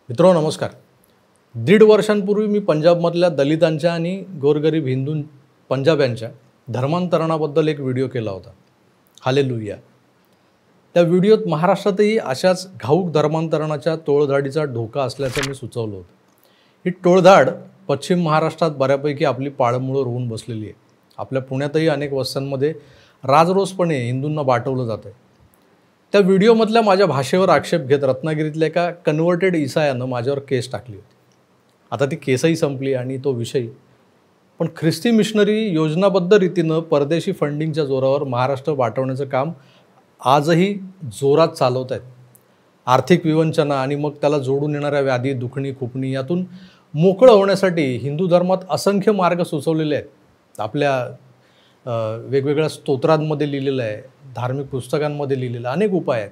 मित्रांनो नमस्कार. 1.5 वर्षांपूर्वी मी पंजाबमधल्या दलितांच्या आणि गोरगरीब हिंदू पंजाब्यांच्या धर्मांतरणाबद्दल एक व्हिडिओ केला होता. हालेलुया. त्या व्हिडिओत महाराष्ट्रातही अशाच घाऊक धर्मांतरणाच्या टोळधाडीचा धोका असल्याचं मी सुचवलं होतं. ही टोळधाड पश्चिम महाराष्ट्रात बऱ्यापैकी आपली पाळंमुळं रोवून बसलेली आहे. आपल्या पुण्यातही अनेक वस्त्यांमध्ये राजरोसपणे हिंदूंना बाटवलं जातं आहे. त्या व्हिडिओमधल्या माझ्या भाषेवर आक्षेप घेत रत्नागिरीतल्या एका कन्व्हर्टेड ईसायानं माझ्यावर केस टाकली होती. आता ती केसही संपली आणि तो विषय. पण ख्रिस्ती मिशनरी योजनाबद्ध रीतीनं परदेशी फंडिंगच्या जोरावर महाराष्ट्र वाटवण्याचं काम आजही जोरात चालवत आहेत. आर्थिक विवंचना आणि मग त्याला जोडून येणाऱ्या व्याधी, दुखणी, खुपणी यातून मोकळं होण्यासाठी हिंदू धर्मात असंख्य मार्ग सुचवलेले आहेत. आपल्या वेगवेगळ्या स्तोत्रांमध्ये लिहिलेलं आहे, धार्मिक पुस्तकांमध्ये लिहिलेलं अनेक उपाय आहेत.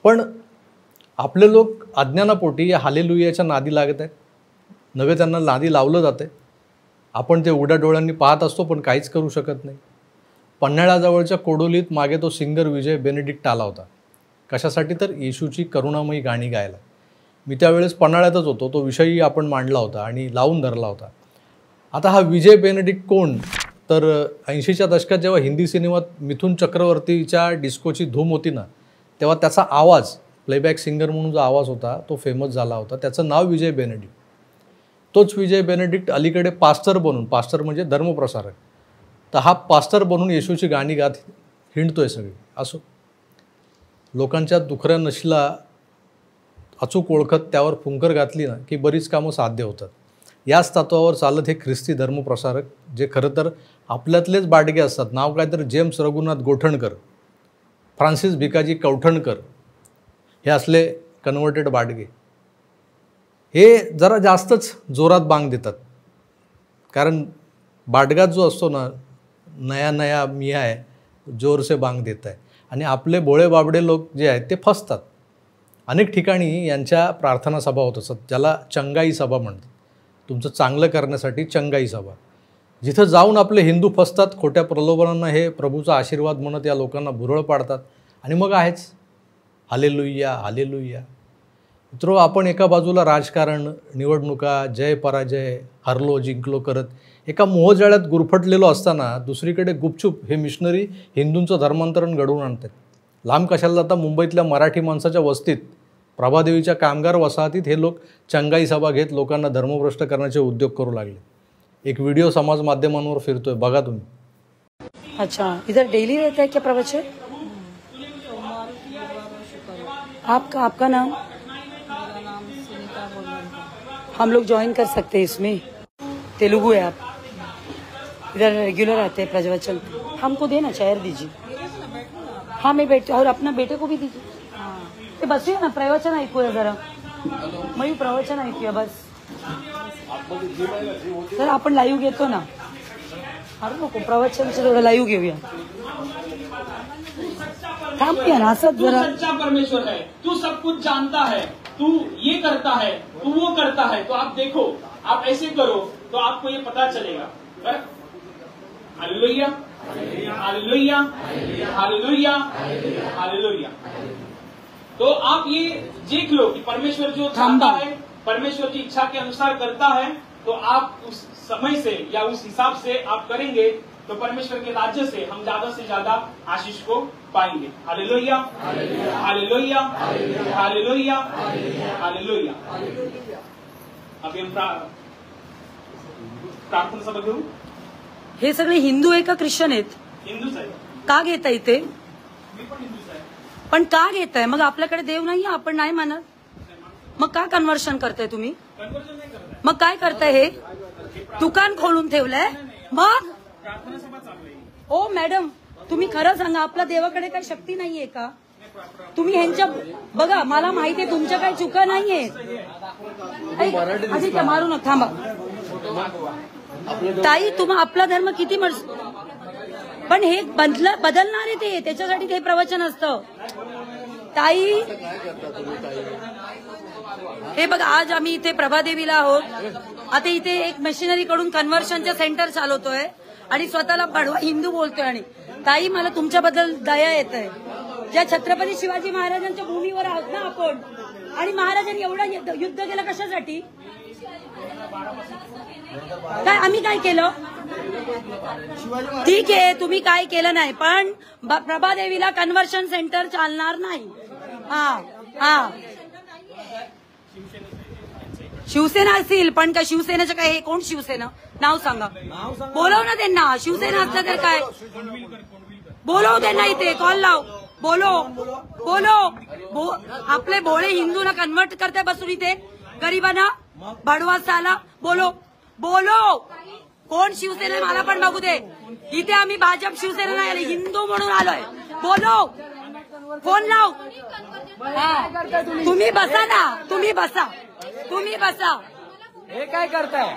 पण आपले लोक अज्ञानापोटी या हालेलुयाच्या नादी लागत आहेत. नवे त्यांना नादी लावलं जाते. आपण ते उघड्या डोळ्यांनी पाहत असतो पण काहीच करू शकत नाही. पन्हाळ्याजवळच्या कोडोलीत मागे तो सिंगर विजय बेनेडिक्ट आला होता. कशासाठी? तर येशूची करुणामयी गाणी गायला. मी त्यावेळेस पन्हाळ्यातच होतो. तो विषयही आपण मांडला होता आणि लावून धरला होता. आता हा विजय बेनेडिक्ट कोण? तर 80च्या दशकात जेव्हा हिंदी सिनेमात मिथुन चक्रवर्तीच्या डिस्कोची धूम होती ना, तेव्हा त्याचा आवाज, प्लेबॅक सिंगर म्हणून जो आवाज होता तो फेमस झाला होता. त्याचं नाव विजय बेनेडिक्ट. तोच विजय बेनेडिक्ट अलीकडे पास्टर बनून, पास्टर म्हणजे धर्मप्रसारक, तर हा पास्टर बनून येशूची गाणी गात हिंडतोय सगळी. असो, लोकांच्या दुखऱ्या नशीला अचूक ओळखत त्यावर फुंकर घातली ना की बरीच कामं साध्य होतात. याच तत्वावर चालत हे ख्रिस्ती धर्मप्रसारक, जे खरं तर आपल्यातलेच बाडगे असतात. नाव काय तर जेम्स रघुनाथ गोठणकर, फ्रान्सिस भिकाजी कवठणकर, हे असले कन्व्हर्टेड बाडगे, हे जरा जास्तच जोरात बांग देतात. कारण बाडगात जो असतो ना, नया नया मिया आहे, जोर से बांग देत आहे. आणि आपले भोळे बाबडे लोक जे आहेत ते फसतात. अनेक ठिकाणी यांच्या प्रार्थना सभा होत असतात, ज्याला चंगाई सभा म्हणतात. तुमचं चांगलं करण्यासाठी चंगाई सभा, जिथं जाऊन आपले हिंदू फसतात. खोट्या प्रलोभनांना हे प्रभूचा आशीर्वाद म्हणत या लोकांना भुरळ पाडतात आणि मग आहेच हालेलुया हालेलुया. मित्रो, आपण एका बाजूला राजकारण, निवडणुका, जय पराजय, हरलो जिंकलो करत एका मोहजाळ्यात गुरफटलेलो असताना, दुसरीकडे गुपचूप हे मिशनरी हिंदूंचं धर्मांतरण घडवून आणतात. लांब कशाला जाता, मुंबईतल्या मराठी माणसाच्या वस्तीत, प्रभादेवीच्या कामगार वसाहतीत हे लोक चंगाई सभा घेत लोकांना धर्मभ्रष्ट करण्याचे उद्योग करू लागले. एक व्हिडिओ समाज माध्यमांवर फिरतोय, बघा तुम्ही. अच्छा, इधर डेली रहता है क्या प्रवचन? आपका नाम? हम लोग ज्वाइन कर सकते हैं इसमें. तेलुगु है आप? इधर रेगुलर आते हैं प्रवचन. हमको देना चेयर दीजिए. हाँ, मैं बैठे और अपना बेटे को भी दीजिए. ते बसूया ना, प्रवचन ऐकूया जरा. मी प्रवचन ऐकूया बस. तर आपण लाईव्ह घेतो ना. अरे नको, प्रवचनचं थोडं लाईव्ह घेऊया. थांबूया ना असं जरा. सच्चा परमेश्वर है, तू सब कुछ जानता है, तू ये करता है, तू वो करता है, तो आप देखो, आप ऐसे करो तो आपको ये पता चलेगा. Hallelujah hallelujah hallelujah hallelujah. तो आप ये देख लो कि परमेश्वर जो चाहता है, परमेश्वर की इच्छा के अनुसार करता है, तो आप उस समय से या उस हिसाब से आप करेंगे तो परमेश्वर के राज्य से हम ज्यादा से ज्यादा आशीष को पाएंगे. Hallelujah hallelujah hallelujah hallelujah. अभी हम प्रार्थना सभा घेऊ. हे सगळे हिंदू आहे का ख्रिश्चन आहेत? हिंदूच आहे. का घेताय ते? मी पण हिंदूच आहे. पण का घेताय? मग आपल्याकडे देव नाही, आपण नाही मानत, मग का कन्व्हर्शन करताय तुम्ही? कन्व्हर्शन नाही करताय. मग काय करताय? हे दुकान खोलून ठेवलंय. मग प्रार्थना सभा चालू आहे. ओ मॅडम, तुम्ही खरं सांगा, आपल्या देवाकडे काही शक्ती नाहीये का? तुम्ही ह्यांच्या बघा, मला माहिती आहे तुमच्या काही चुका नाहीये. आधी मारू नका, थांबा. ताई, तुम्हा आपला धर्म किती पण हे बदलणार आहे ते, त्याच्यासाठी ते प्रवचन असतं. ताई, हे बघा, आज आम्ही इथे प्रभादेवीला आहोत. आता इथे एक मशिनरी कडून कन्व्हर्शनचं सेंटर चालवतोय आणि स्वतःला बडवा हिंदू बोलतोय. आणि ताई, मला तुमच्याबद्दल दया येत आहे. ज्या छत्रपती शिवाजी महाराजांच्या भूमीवर आहोत ना आपण, आणि महाराजांनी एवढं युद्ध केलं कशासाठी? काय आम्ही काय केलं? ठीक आहे, तुम्ही काय केलं नाही, पण प्रभादेवीला कन्व्हर्शन सेंटर चालणार नाही. हा शिवसेना असेल, पण काय शिवसेनेचं काय? हे कोण शिवसेना? नाव सांगा, बोलव ना त्यांना. शिवसेना असलं तर काय, बोलव त्यांना इथे, कॉल लाव, बोलो. आपले भोळे हिंदूला कन्वर्ट करते बसून इथे गरीबांना भडवासाला. बोलो. कोण शिवसेना मला पण बघू दे. इथे आम्ही भाजप शिवसेना नाही आले, हिंदू म्हणून आलोय. बोलो, फोन लाव. तुम्ही बसा ना, तुम्ही बसा. हे काय करताय?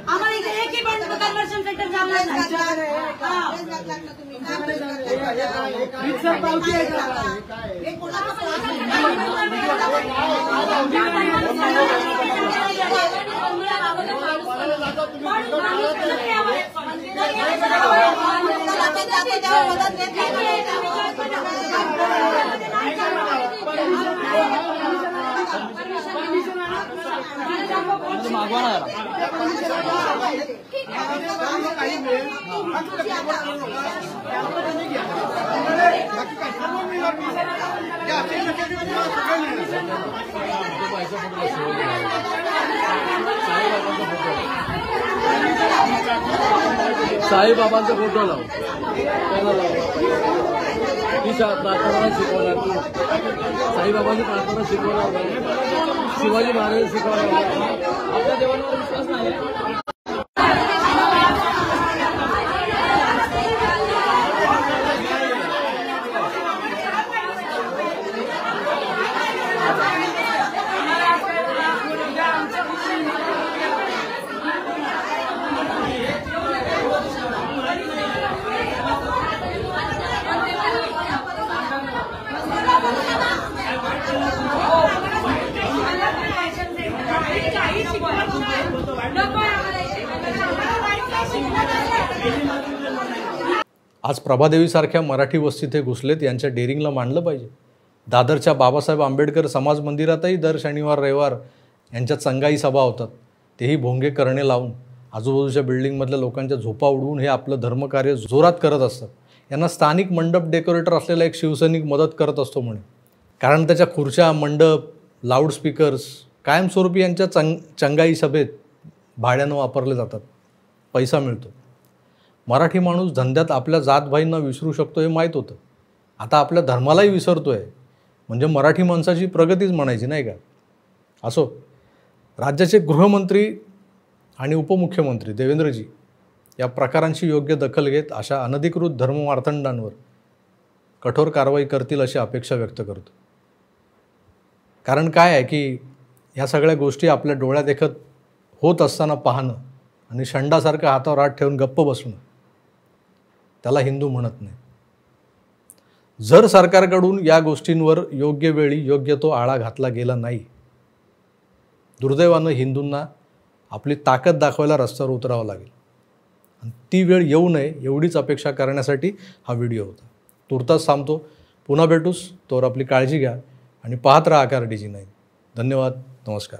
आम्हाला इथे एकही पण कन्व्हर्शन सेंटर चालणार साईबाबांचा फोटो लाव, ती प्रार्थना शिकवणार तू. साईबाबांची प्रार्थना शिकवणार, शिवाजी महाराज शिकवणार. आपल्या देवांवर विश्वास नाही. आज प्रभादेवीसारख्या मराठी वस्तीत हे घुसलेत, यांच्या डेअरिंगला मानलं पाहिजे. दादरच्या बाबासाहेब आंबेडकर समाज मंदिरातही दर शनिवार रविवार यांच्या चंगाई सभा होतात. तेही भोंगे करणे लावून आजूबाजूच्या बिल्डिंगमधल्या लोकांच्या झोपा उडवून हे आपलं धर्मकार्य जोरात करत असतात. यांना स्थानिक मंडप डेकोरेटर असलेला एक शिवसैनिक मदत करत असतो म्हणे, कारण त्याच्या खुर्च्या, मंडप, लाऊडस्पीकर्स कायमस्वरूपी यांच्या चंगाई सभेत भाड्यानं वापरले जातात. पैसा मिळतो. मराठी माणूस धंद्यात आपल्या जातभाईंना विसरू शकतो हे माहीत होतं. आता आपल्या धर्मालाही विसरतो आहे, म्हणजे मराठी माणसाची प्रगतीच म्हणायची नाही का? असो, राज्याचे गृहमंत्री आणि उपमुख्यमंत्री देवेंद्रजी या प्रकारांची योग्य दखल घेत अशा अनधिकृत धर्ममार्तंडांवर कठोर कारवाई करतील अशी अपेक्षा व्यक्त करतो. कारण काय आहे की ह्या सगळ्या गोष्टी आपल्या डोळ्यात देखत होत असताना पाहणं आणि शंडासारखं हातावर हात ठेवून गप्प बसणं, त्याला हिंदू म्हणत नाही. जर सरकारकडून या गोष्टींवर योग्य वेळी योग्य तो आळा घातला गेला नाही, दुर्दैवानं हिंदूंना आपली ताकद दाखवायला रस्त्यावर उतरावं लागेल. आणि ती वेळ येऊ नये एवढीच अपेक्षा करण्यासाठी हा व्हिडिओ होता. तुर्तास थांबतो. पुन्हा भेटूस. तोवर आपली काळजी घ्या आणि पाहत राहा AKRDG9. धन्यवाद. नमस्कार.